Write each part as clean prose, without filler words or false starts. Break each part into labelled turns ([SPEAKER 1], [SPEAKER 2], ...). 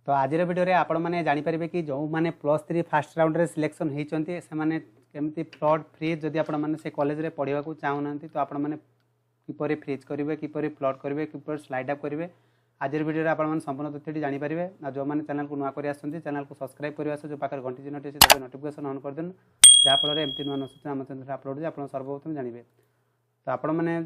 [SPEAKER 1] तो आज भिडियो आपण मैंने जानीपारे कि जो मैंने +3 फास्ट राउंड रे सिलेक्शन होती से केमती फ्लड फ्रीज जदि आपण मैंने से कॉलेज रे पढ़ा चाहूना तो आपण मैंने किपरि फ्रीज करेंगे किपरि फ्लड करेंगे किपरि स्लाइड अप करेंगे आज भिडियो आपने संपूर्ण तथ्यटी जानीपारे जो मैंने चैनल को नुआ कर चैनल को सब्सक्राइब करने जो पाखे घंटी चिन्हटी अच्छे नोटिफिकेशन ऑन कर दिन जहाँफल एमती नुआ नसूचना आम चैनल अपलोड आप सर्वप्रथम जानवे तो आपण मैंने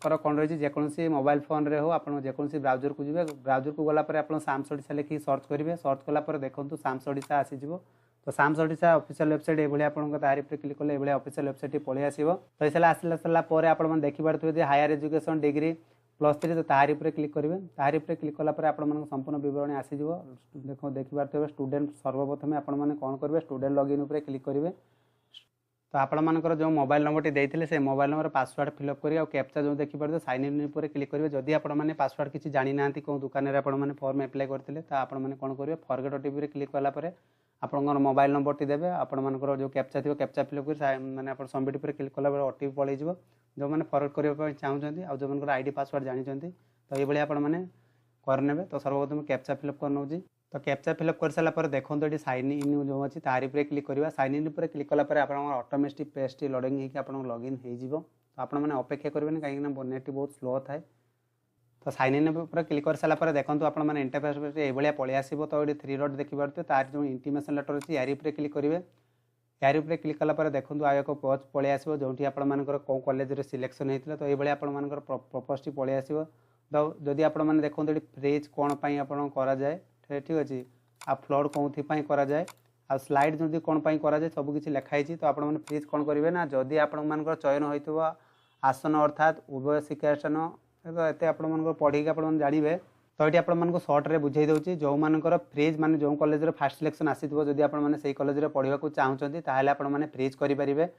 [SPEAKER 1] कौन रही जेकोसी मोबाइल फोन रे हो आप जेकोसी ब्राउजर को जी ब्राउजर को गलापर आप साम्स ओडिशा लिखिक सर्च करेंगे सर्च कलापर देखो साम्स ओडिशा आसीज तो साम्स ओडिशा ऑफिशियल वेबसाइट ये आपको तारी क्लिक कले ये ऑफिशियल वेबसाइट पलि आसो तो ये आसला आप देखिए हायर एजुकेशन डिग्री +3 तो तारी क्लिक करेंगे तारी क्लिक कलापर आप संपूर्ण विवरणी आसीज देखो देखिए स्टूडेंट सर्वप्रथम आपने कौन करेंगे स्टूडेंट लॉगिन उपर क्लिक करेंगे तो आपंकर जो मोबाइल नंबर देते से मोबाइल नंबर पासवर्ड फिलअप करेंगे और कैप्चा जो देखिए साइन इन उपर क्लिक करेंगे जदि आपने पासवर्ड किसी जानी ना कौन दुकान में आपने फॉर्म एप्लाय करते तो आपने कौन करेंगे फॉरगेट ओटीपी क्लिक कलापर आपंकर मोबाइल नंबर टी देवे आपर जो कैप्चा थी कैप्चा फिलअप कर मैंने संबिट पर क्लिक कलापर ओटीपी पलि जो मैंने फॉरवर्ड करने चाहते और जो आईडी पासवर्ड जानते तो ये आपने करने तो सर्वप्रथम कैप्चा फिलअप कर नौजी तो कैप्चा फिलअप कर सारापर देखो ये साइन इन जो अच्छी तारी क्लिक करवा साइन इन पर क्लिक कलापर आप ऑटोमेटिक पेज लोडिंग होकर लॉगिन हो आपने अपेक्षा करेंगे कहीं नेट बहुत स्लो थाए तो साइन इन पर क्लिक कर सारापर देखो आप इंटरफेस ये पलि आसो तो ये 3 डॉट देखिए तार जो इंटीमेशन लेटर अच्छी यार क्लिक करेंगे यार क्लिक कलापर देखो आ एक पेज पलि आसो जो आपर कौ कॉलेज सिलेक्शन होता तो ये आपर प्रपोजटी पलि आसो तो जदि आपने देखो ये फ्रीज कौन पाई आप कराए ठीक अच्छे आ फ्लड कौन करा जाए आ स्लाइड जदि कौन कराए सबकि लिखाई तो आप फ्रीज कौन करेंगे ना जदि आप चयन हो आसन अर्थात उभय शिक्षानुष्ठान एत आप पढ़ी आप जानवे तो ये आपको सर्ट्रे बुझे दूसरी जो मानकर फ्रीज मान जो कॉलेज फास्ट सिलेक्शन आसीथिबो जदि आपने कॉलेज पढ़ा चाहते ताहले आपने फ्रीज करेंगे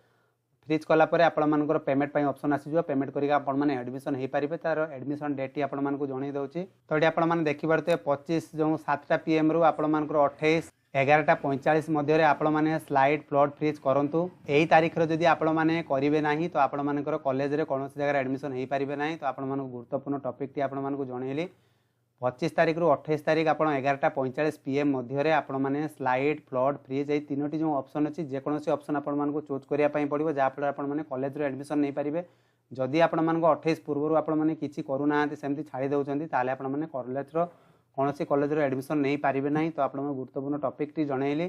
[SPEAKER 1] फ्रीज कलापर आपर पेमेंट ऑप्शन आसीज पेमेंट करके आपने एडमिशन हो पारे तार एडमिशन डेट आपको जन दूसरी तो ये आपने देखिए 25 जो 7टा PM रु आपर 28 11:45 मध्य आपने स्लाइड फ्लड फ्रीज करूँ यही तारीख जदि आपने करेंगे ना तो आपर कॉलेज कौन जगह एडमिशन हो पारे ना तो आप गुरुत्वपूर्ण टॉपिक आपको जनइली 25 तारीख रु 28 तारीख आप 11:45 PM मध्य आपने स्लाइड फ्लड फ्रीज ये 3टी जो ऑप्शन अच्छी जेकोसी ऑप्शन आपको चूज करने पड़ो जहाँफल आपने कॉलेज एडमिशन नहीं पारे जदि आप 28 पूर्व आपने किसी करूना सेमती छाड़ी दौरान ताले आपने कॉलेज कौन कॉलेज एडमिशन नहीं पारे ना तो आप गुरुत्वपूर्ण टॉपिक टी जनइली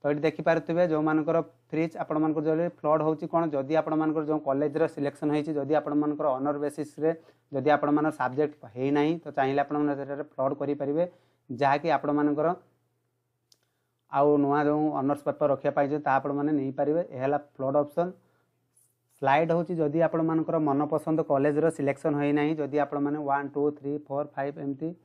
[SPEAKER 1] तो ये देखिपे जो मानकर फ्रीज आपण जो फ्लड हो कौन जदि आपर जो कॉलेज सिलेक्शन होती जदि आपर ऑनर बेसिस जदि आपण सब्जेक्ट होना तो चाहिए आप फ्लड करेंगे जहाँकि आपण मानकर आउ नुआ जो ऑनर्स पेपर रखापी आपने नहीं पारे यह फ्लड ऑप्शन स्लाइड हूँ जदि आपण मानकर मनपसंद कॉलेज सिलेक्शन होना जदि आप 1 2 3 4 5 एमती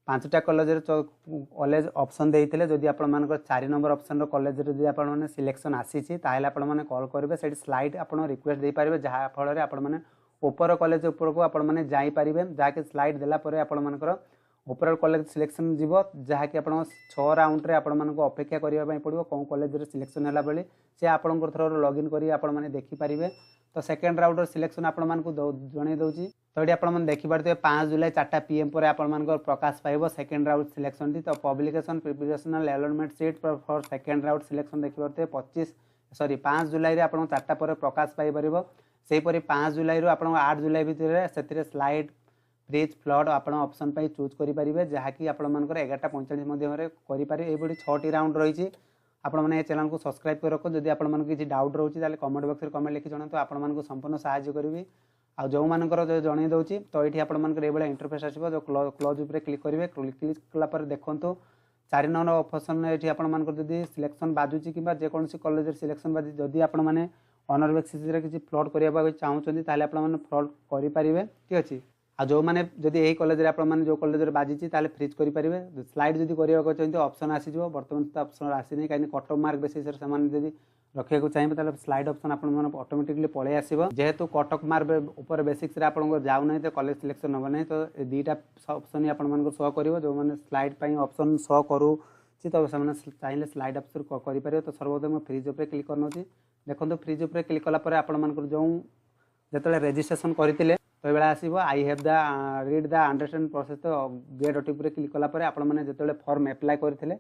[SPEAKER 1] 5टा कॉलेज ऑप्शन देते जदि आपर 4 नंबर ऑप्शन कॉलेज जदि आपने सिलेक्शन आसी आपने कॉल करेंगे से स्लाइड आप रिक्वेस्ट दे पारे जहाँ फल आपने ऊपर कॉलेज ऊपर को आपने जापारे जहाँकि स्लाइड देलापर आपर ऊपर कॉलेज सिलेक्शन जीव जहाँकि आप 6 राउंड रे आपको अपेक्षा करने पड़ो कौन कॉलेज सिलेक्शन है बेले सी आपण थ्रो लॉगिन कर देखिपारे तो सेकेंड राउंड सिलेक्शन आपको जन दूसरी तो ये आपने देखिपे 5 जुलाई 4टा PM पर आपर प्रकाश पाइब सेकेंड राउंड सिलेक्शन तो publication preparational allotment seat for second round selection देखिपे 5 जुलाई आप 4टा पर प्रकाश पाइपर सेहीपरि 5 जुलाई आप 8 जुलाई भितर से स्लाइड फ्रीज फ्लड आप ऑप्शन पर चूज करेंगे जहाँकि आपर 11:45 मध्य करेंगे ये 6टी राउंड रही आपने चैनल को सब्सक्राइब कर रख जब आप किसी डाउट रोचे कमेंट बॉक्स में कमेंट लिखि जनातु आपको संपूर्ण साहाय्य करी आ जो मानकर जो जन दूसरी तो ये आपंकर इंटरफेस आसो जो क्लोज उपर क्लिक करेंगे क्लिक कलापर देखो 4 नंबर ऑप्शन ये आपंकर जब सिलेक्शन बाजुची कि जेकोसी कॉलेज सिलेक्शन बाजी जदि आपने ऑनर बेसिस किसी फ्लड करने चाहते ताले आपने फ्लड करेंगे ठीक अच्छे आ जो मैंने जदि यही कॉलेज आपने जो कॉलेज बाजी ताले फ्रीज करेंगे स्लाइड जदि करने चाहते ऑप्शन आसीज बर्तमान तो ऑप्शन आसी कहीं कट मार्क बेसिस से रखा चाहिए स्लाइड ऑप्शन आप ऑटोमेटिकली पलि आसो जेहेतु कटअफ मार्क ऊपर बेसिक्स आपको जाऊना तो कॉलेज सिलेक्शन हम ना तो 2टा ऑप्शन ही आपको शो कर जो मैंने स्लाइड ऑप्शन शो करूँ तो चाहिए स्लाइड ऑप्शन करेंगे तो सर्वप्रथम फ्रीज उपर क्लिक कर नौची देखो फ्रीज उपर क्लिक कलापर आप जो रेजिस्ट्रेशन करते तो ये आसो I have the read the understand process तो गेट ओटीपी क्लिक कलापर आपने जो फॉर्म एप्लाय करते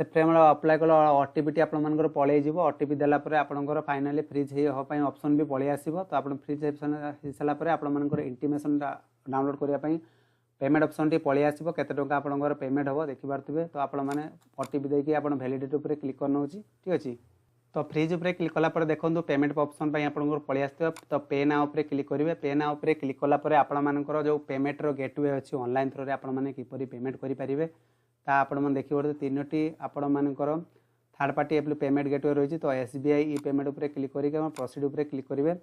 [SPEAKER 1] से फ्रेम अप्लाय कल ओटीपी आपर पलैज ओटीपी देलापर आपंकर फाइनाली फ्रिज होपाई ऑप्शन भी पलि आसो तो आप फ्रिज हो सारापर आपर इंटीमेशन डाउनलोड करने पेमेंट ऑप्शन टी पलि आसो केते टंका आपंकर पेमेंट हम देखिपे तो आपने ओटीपी देकी आप वैलिडिटी उपर क्लिक करनौ ठीक अच्छे तो फ्रिज उपर क्लिक कलापर देखो पेमेंट ऑप्शन आपंकर पलि आस तो पे नाउ उपर क्लिक करेंगे पे नाउ उपर क्लिक कलापर आपर जो पेमेंट गेटवे अच्छी ऑनलाइन थ्रू आपने किपरि पेमेंट करेंगे ता आपण देखिए तीनोटी आपण मानकर third party apply payment gateway रही तो एसबीआई ई पेमेंट उपर क्लिक करके प्रोसीड उपर क्लिक करेंगे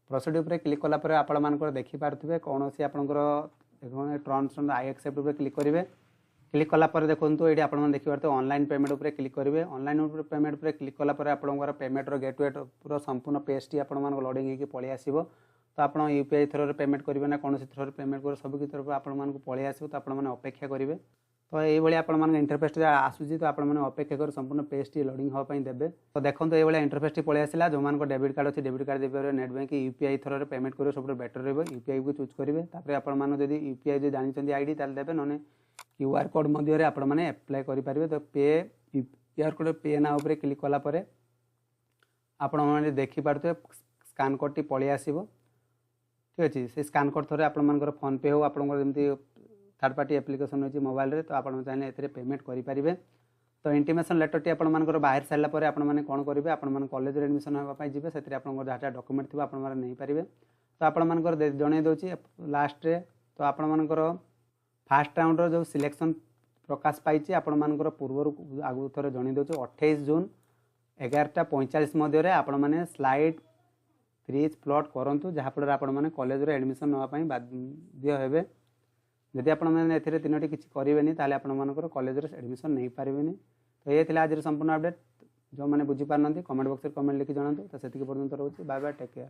[SPEAKER 1] प्रोसीड उपर क्लिक कलापर आपण मानकर देखिपे कौन सी आपंकर ट्रांसफर आई एक्सेप्ट उपर क्लिक करेंगे क्लिक कलापर देखो ये आप देखिए ऑनलाइन पेमेंट उपर क्लिक करेंगे ऑनलाइन पेमेंट उपर क्लिक कलापर आपंकर पेमेंट गेटवे पूरा संपूर्ण पेज टी आप लोडिंग होगी पलि आसो तो आप यूपीआई थ्रो पेमेंट करेंगे ना कौन थ्रो पेमेंट कर सब थ्रो आपको पलि आसो तो आपने अपेक्षा करेंगे तो ये आप इंटरफेस आसूसी तो आपने अपेक्षा कर संपूर्ण पेज टी लोडिंग होगापी देवे तो देखो ये इंटरफेस टी पलि आसला जो मान डेबिट कार्ड अच्छे डेबिट कार्ड देवे net banking UPI through payment करेंगे सब बेटर रही यूपीआई को चूज करेंगे आपड़ी यूपीआई जो जानते आईडी ताल देवे ना क्यूआर कोड मध्य आपने एप्लाय करेंगे तो पे क्यूआर कोड पे ना उपर क्लिक कलापर आपने देखिपे स्कान कोड टी पलि आसो ठीक अच्छे से स्कान कोड थोड़े आपर फोन पे हो आपंकर थर्ड पार्टी एप्लिकेशन अच्छी मोबाइल रे तो आप चाहिए ए पेमेंट करेंगे तो इंटीमेशन लेटर टी आपर बाहर सारापर आपने कौन करेंगे आप कॉलेज एडमिशन होगापी जी से जहाँ जहाँ डॉक्यूमेंट थी नहीं पारे तो आपर जन दूसरी लास्ट रे तो आपर फास्ट राउंड जो सिलेक्शन प्रकाश पाई आपर पूर्व आगु थोड़े जन दूसरी 28 जून 11:45 मध्य आपने स्लाइड फ्रिज प्लॉट करूँ जहाँफल आपने कॉलेज एडमिशन नापी बाध्य हे जदि आपने तीनोटी किसी करेंगे ताले आपर कॉलेज एडमिशन नहीं पारे तो ये आज संपूर्ण अपडेट जो मैंने बुझीपार कमेंट बॉक्स में कमेंट लिखी जनातु तो से पर्यंत रोचे बाय बाय टेक केयर।